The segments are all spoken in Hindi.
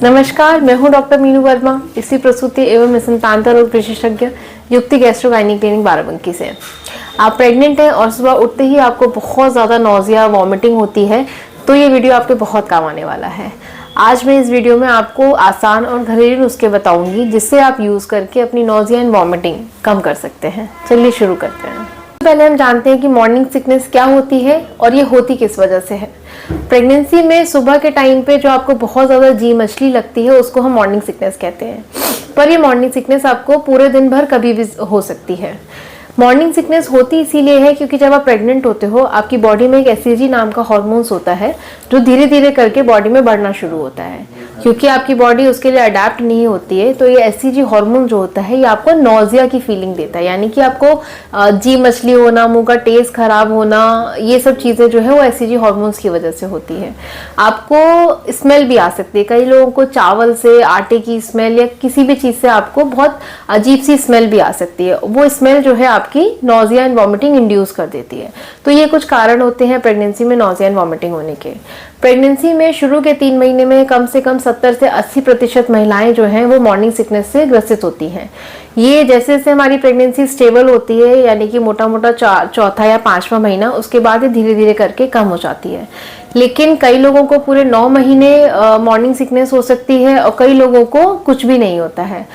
नमस्कार, मैं हूं डॉक्टर मीनू वर्मा, इसी प्रसूति एवं संतानता रोग विशेषज्ञ युक्ति गैस्ट्रो गायनी क्लिनिक बाराबंकी से। आप प्रेग्नेंट हैं और सुबह उठते ही आपको बहुत ज़्यादा नौजिया वॉमिटिंग होती है, तो ये वीडियो आपके बहुत काम आने वाला है। आज मैं इस वीडियो में आपको आसान और घरेलू नुस्खे बताऊंगी जिससे आप यूज़ करके अपनी नौजिया एंड वॉमिटिंग कम कर सकते हैं। चलिए शुरू करते हैं। पहले हम जानते हैं कि मॉर्निंग सिकनेस क्या होती है और ये होती किस वजह से है। प्रेगनेंसी में सुबह के टाइम पे जो आपको बहुत ज़्यादा जी मछली लगती है उसको हम मॉर्निंग सिकनेस कहते हैं, पर ये मॉर्निंग सिकनेस आपको पूरे दिन भर कभी भी हो सकती है। मॉर्निंग सिकनेस होती इसीलिए है क्योंकि जब आप प्रेग्नेंट होते हो आपकी बॉडी में एक एससीजी नाम का हार्मोन्स होता है जो धीरे धीरे करके बॉडी में बढ़ना शुरू होता है। क्योंकि आपकी बॉडी उसके लिए अडेप्ट नहीं होती है, तो ये एससीजी हार्मोन जो होता है ये आपको नौजिया की फीलिंग देता है, यानी कि आपको जी मछली होना, मुंह का टेस्ट खराब होना, ये सब चीज़ें जो है वो एससीजी हार्मोन्स की वजह से होती है। आपको स्मेल भी आ सकती है, कई लोगों को चावल से, आटे की स्मेल या किसी भी चीज़ से आपको बहुत अजीब सी स्मेल भी आ सकती है। वो स्मेल जो है आपकी नौजिया एंड वॉमिटिंग इंड्यूस कर देती है। तो ये कुछ कारण होते हैं प्रेगनेंसी में नौजिया एंड वॉमिटिंग होने के। प्रेगनेंसी में शुरू के 3 महीने में कम से कम 70 से 80% महिलाएं जो हैं वो मॉर्निंग सिकनेस से ग्रसित होती हैं। ये जैसे जैसे हमारी प्रेगनेंसी स्टेबल होती है, यानी कि मोटा मोटा चौथा या 5वां महीना, उसके बाद ये धीरे धीरे करके कम हो जाती है। लेकिन कई लोगों को पूरे 9 महीने मॉर्निंग सिकनेस हो सकती है और कई लोगों को कुछ भी नहीं होता है।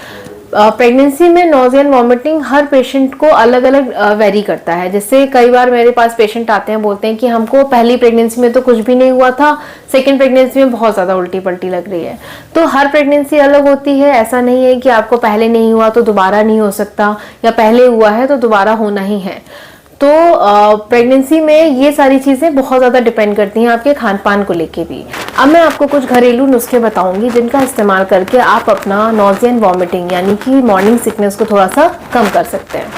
प्रेगनेंसी में nausea and vomiting her patient को अलग अलग वेरी करता है। जैसे कई बार मेरे पास पेशेंट आते हैं, बोलते हैं कि हमको पहली प्रेगनेंसी में तो कुछ भी नहीं हुआ था, सेकंड प्रेगनेंसी में बहुत ज़्यादा उल्टी पल्टी लग रही है। तो हर प्रेगनेंसी अलग होती है। ऐसा नहीं है कि आपको पहले नहीं हुआ तो दोबारा नहीं हो सकता, या पहले हुआ है तो दोबारा होना ही है। तो प्रेगनेंसी में ये सारी चीज़ें बहुत ज़्यादा डिपेंड करती हैं आपके खान पान को लेके भी। अब मैं आपको कुछ घरेलू नुस्खे बताऊंगी जिनका इस्तेमाल करके आप अपना नौजिया एंड वॉमिटिंग यानी कि मॉर्निंग सिकनेस को थोड़ा सा कम कर सकते हैं।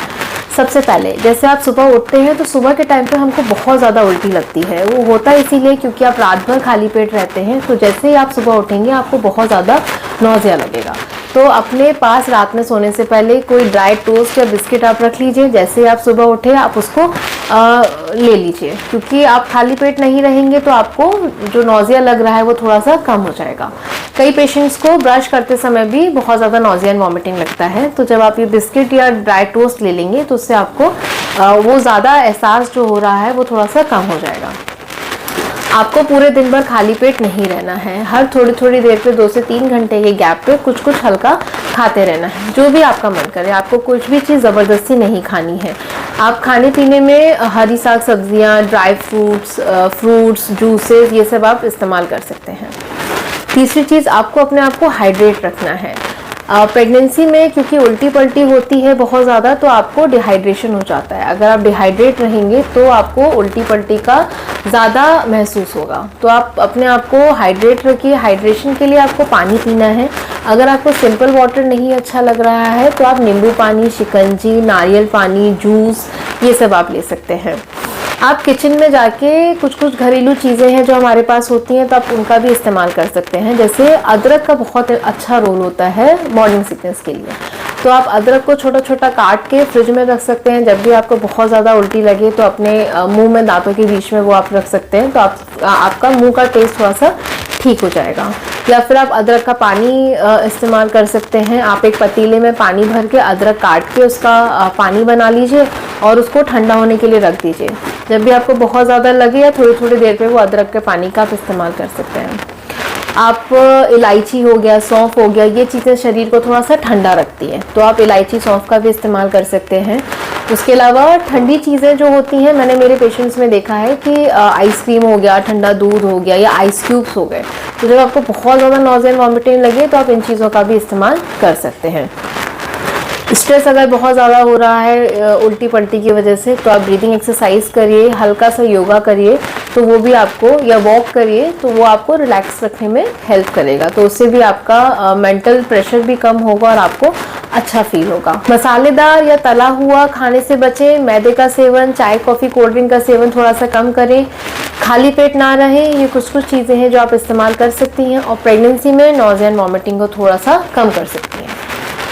सबसे पहले, जैसे आप सुबह उठते हैं तो सुबह के टाइम पे हमको बहुत ज़्यादा उल्टी लगती है। वो होता है इसीलिए क्योंकि आप रात भर खाली पेट रहते हैं, तो जैसे ही आप सुबह उठेंगे आपको बहुत ज़्यादा नौजिया लगेगा। तो अपने पास रात में सोने से पहले कोई ड्राई टोस्ट या बिस्किट आप रख लीजिए। जैसे ही आप सुबह उठे आप उसको ले लीजिए, क्योंकि आप खाली पेट नहीं रहेंगे तो आपको जो नौजिया लग रहा है वो थोड़ा सा कम हो जाएगा। कई पेशेंट्स को ब्रश करते समय भी बहुत ज़्यादा नौजिया एंड वॉमिटिंग लगता है, तो जब आप ये बिस्किट या ड्राई टोस्ट ले लेंगे तो उससे आपको वो ज़्यादा एहसास जो हो रहा है वो थोड़ा सा कम हो जाएगा। आपको पूरे दिन भर खाली पेट नहीं रहना है। हर थोड़ी थोड़ी देर पे 2 से 3 घंटे के गैप पे कुछ कुछ हल्का खाते रहना है, जो भी आपका मन करे। आपको कुछ भी चीज़ ज़बरदस्ती नहीं खानी है। आप खाने पीने में हरी साग सब्जियां, ड्राई फ्रूट्स, जूसेस, ये सब आप इस्तेमाल कर सकते हैं। तीसरी चीज़, आपको अपने आप को हाइड्रेट रखना है। प्रेगनेंसी में क्योंकि उल्टी पल्टी होती है बहुत ज़्यादा, तो आपको डिहाइड्रेशन हो जाता है। अगर आप डिहाइड्रेट रहेंगे तो आपको उल्टी पल्टी का ज़्यादा महसूस होगा। तो आप अपने आप को हाइड्रेट रखिए। हाइड्रेशन के लिए आपको पानी पीना है। अगर आपको सिंपल वाटर नहीं अच्छा लग रहा है तो आप नींबू पानी, शिकंजी, नारियल पानी, जूस, ये सब आप ले सकते हैं। आप किचन में जाके कुछ कुछ घरेलू चीज़ें हैं जो हमारे पास होती हैं, तो आप उनका भी इस्तेमाल कर सकते हैं। जैसे अदरक का बहुत अच्छा रोल होता है मॉर्निंग सिकनेस के लिए। तो आप अदरक को छोटा छोटा काट के फ्रिज में रख सकते हैं। जब भी आपको बहुत ज़्यादा उल्टी लगे तो अपने मुंह में, दांतों के बीच में वो आप रख सकते हैं, तो आपका मुंह का टेस्ट थोड़ा सा ठीक हो जाएगा। या फिर आप अदरक का पानी इस्तेमाल कर सकते हैं। आप एक पतीले में पानी भर के अदरक काट के उसका पानी बना लीजिए और उसको ठंडा होने के लिए रख दीजिए। जब भी आपको बहुत ज़्यादा लगे या थोड़ी थोड़ी देर पे वो अदरक के पानी का आप इस्तेमाल कर सकते हैं। आप इलायची हो गया, सौंफ हो गया, ये चीज़ें शरीर को थोड़ा सा ठंडा रखती है, तो आप इलायची सौंफ का भी इस्तेमाल कर सकते हैं। उसके अलावा ठंडी चीज़ें जो होती हैं, मैंने मेरे पेशेंट्स में देखा है कि आइसक्रीम हो गया, ठंडा दूध हो गया या आइस क्यूब्स हो गए, तो जब आपको बहुत ज़्यादा नौजिया एंड वॉमिटिंग लगे तो आप इन चीज़ों का भी इस्तेमाल कर सकते हैं। स्ट्रेस अगर बहुत ज़्यादा हो रहा है उल्टी पल्टी की वजह से, तो आप ब्रीदिंग एक्सरसाइज करिए, हल्का सा योगा करिए, तो वो भी आपको, या वॉक करिए, तो वो आपको रिलैक्स रखने में हेल्प करेगा। तो उससे भी आपका मेंटल प्रेशर भी कम होगा और आपको अच्छा फील होगा। मसालेदार या तला हुआ खाने से बचें। मैदे का सेवन, चाय, कॉफ़ी, कोल्ड ड्रिंक का सेवन थोड़ा सा कम करें। खाली पेट ना रहे, ये कुछ कुछ चीज़ें हैं जो आप इस्तेमाल कर सकती हैं और प्रेगनेंसी में नौजिया एंड वॉमिटिंग को थोड़ा सा कम कर सकती हैं।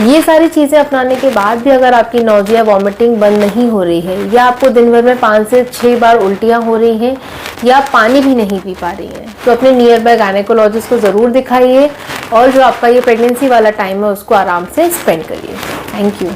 ये सारी चीज़ें अपनाने के बाद भी अगर आपकी नौजिया वॉमिटिंग बंद नहीं हो रही है, या आपको दिन भर में 5 से 6 बार उल्टियाँ हो रही हैं, या पानी भी नहीं पी पा रही हैं, तो अपने नियर बाय गायनेकोलॉजिस्ट को ज़रूर दिखाइए। और जो आपका ये प्रेगनेंसी वाला टाइम है उसको आराम से स्पेंड करिए। Thank you.